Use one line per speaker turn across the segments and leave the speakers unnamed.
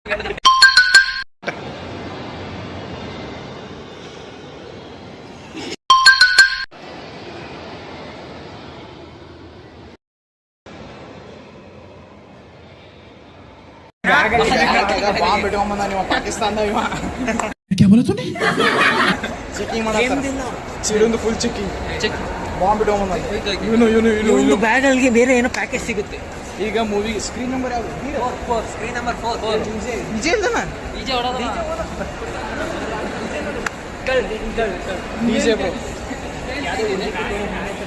Bomb ಇಟ್ಕೊಂಬಂದ ನೀವು ಪಾಕಿಸ್ತಾನ ಇವ checking ಮಾಡೊಂದು full checking bomb ಇಟ್ಕೊಂಬಂದ
ಇವನು ಬ್ಯಾಗ್ ಅಲ್ಲಿ ಬೇರೆ ಏನೋ ಪ್ಯಾಕೆಟ್ ಸಿಗುತ್ತೆ.
ಈಗ ಮೂವಿ ಸ್ಕ್ರೀನ್ ನಂಬರ್ ಯಾವುದು?
Screen number 4.
ವಿಜಯ್ ಇಲ್ದನ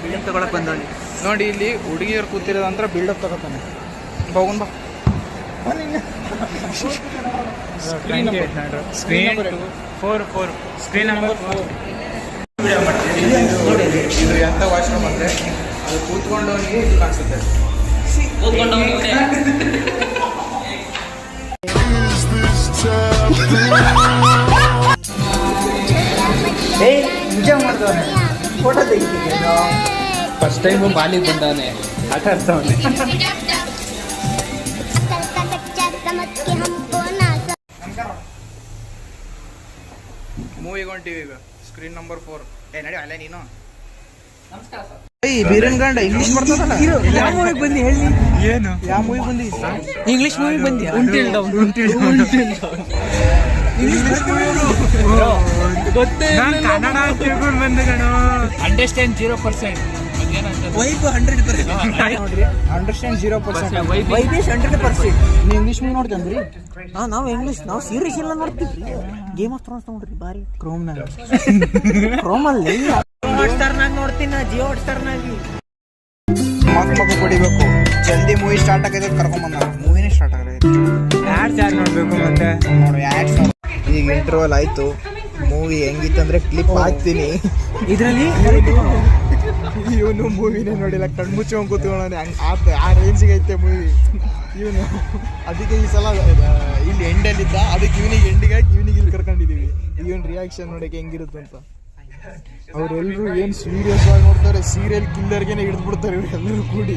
ಬಿಲ್ಡಪ್ ತಗೊಳಕ್ ಬಂದವನಿ
ನೋಡಿ. ಇಲ್ಲಿ ಹುಡುಗಿಯರು ಕೂತಿರೋದಂತ್ರ ಬಿಲ್ಡಪ್ ತಗೋತಾನೆ. ಬೌನ್ ಬಾ ಸ್ಕ್ರೀನ್ ನಂಬರ್ 4. Screen number 4. ಇದು ಎಂತ ವಾಶ್ರೂಮ್ ಅಂದ್ರೆ ಅದು ಕೂತ್ಕೊಂಡವನಿಗೆ ಇದು ಕಾಣಿಸುತ್ತೆ.
ನಿಜ ಮಾಡಿದವನೆ ಫೋಟೋ ತೆಗಿತಿದ್ದೆ.
ಫಸ್ಟ್ ಟೈಮ್ ಬಾಲಿಗೆ ಬಂದವನೆ ಆಟ ಆಡ್ತಾವನೆ. ಮೂವಿಗೆ ಹೊಂಟಿವಿ ಈಗ. Screen number 4. ನಡಿ ಅಲ್ಲ ನೀನು.
ನಮಸ್ಕಾರ ಸರ್.
ಬೀರನ್ ಗಂಡ ಇಂಗ್ಲಿಷ್ ಬರ್ತದಲ್ಲ.
ಯಾವ ಮೂವಿಗೆ ಬಂದಿ ಹೇಳಿ?
ಏನು ಯಾವ ಮೂವಿ ಬಂದಿ?
ಇಂಗ್ಲಿಷ್ ಮೂವಿ ಬಂದಿ? ಇಂಗ್ಲಿಷ್ ಗೊತ್ತೇ
ಕನ್ನಡ ಬಂದ ಕಣೋ. ಅಂಡರ್ಸ್ಟ್ಯಾಂಡ್ 0%.
ವೈಬ್ 100%.
ನೋಡ್ರಿ ಅಂಡರ್ಸ್ಟ್ಯಾಂಡ್ 0%.
ವೈಬ್ 100%.
ನೀವು ಇಂಗ್ಲಿಷ್ ಮೂವಿ ನೋಡ್ತಂದ್ರಿ?
ನಾವು ಇಂಗ್ಲಿಷ್ ನಾವು ಸೀರೀಸ್ ಎಲ್ಲ ನೋಡ್ತೀವಿ. ಗೇಮ್ ಆಫ್ ಥ್ರೋನ್ಸ್ ನೋಡ್ರಿ ಬಾರಿ.
ಕ್ರೋಮ್ನಲ್ಲಿ
ಹಾಟ್ಸ್ಟಾರ್ನಾಗ ನೋಡ್ತೀನಿ ನಾ. ಜಿಯೋ ಹಾಟ್ಸ್ಟಾರ್ನಾಗಿ
ಮಗ ಹೊಡಿಬೇಕು. ಜಲ್ದಿ ಮೂವಿ ಸ್ಟಾರ್ಟ್ ಆಗೈತೆ ಕರ್ಕೊಂಬಂದ. ಮೂವಿನೇ ಸ್ಟಾರ್ಟ್ ಆಗೈತೆ.
ಆಡ್ಸ್ ಯಾರು ನೋಡ್ಬೇಕು ಮತ್ತೆ
ನೋಡಿ ಆಡ್ಸ್. ಈಗ ಇಂಟರ್ವಲ್ ಆಯ್ತು. ಮೂವಿ ಹೆಂಗಿತ್ತಂದ್ರೆ ಕ್ಲಿಪ್ ಹಾಕ್ತೀನಿ
ಇದರಲ್ಲಿ.
ಇವನು ಮೂವಿನೇ ನೋಡಿಲ್ಲ, ಕಣ್ಮುಚ್ಕೊಂಡ್ ಕೂತ್ಕೊಳ್ಳೋಣ. ಆ ರೇಂಜಿಗೆ ಐತೆ ಮೂವಿ ಇವನು. ಅದಕ್ಕೆ ಈ ಸಲ ಇಲ್ಲಿ ಎಂಡಲ್ಲಿದ್ದ, ಅದಕ್ಕೆ ಇವನಿಗೆ ಎಂಡಿಗೆ ಹಾಕಿ ಇವನಿಗೆ ಇಲ್ಲಿ ಕರ್ಕೊಂಡಿದೀವಿ. ಇವನ್ ರಿಯಾಕ್ಷನ್ ನೋಡಕ್ಕೆ ಹೆಂಗಿರುತ್ತೆ ಅಂತ. ಅವರೆಲ್ಲರೂ ಏನು ಸೀರಿಯಸ್ ಆಗಿ ನೋಡ್ತಾರೆ. ಸೀರಿಯಲ್ ಕಿಲ್ಲರ್ಗೆನೆ ಹಿಡಿದ್ಬಿಡ್ತಾರೆ ಇವರೆಲ್ಲರೂ ಕೂಡಿ.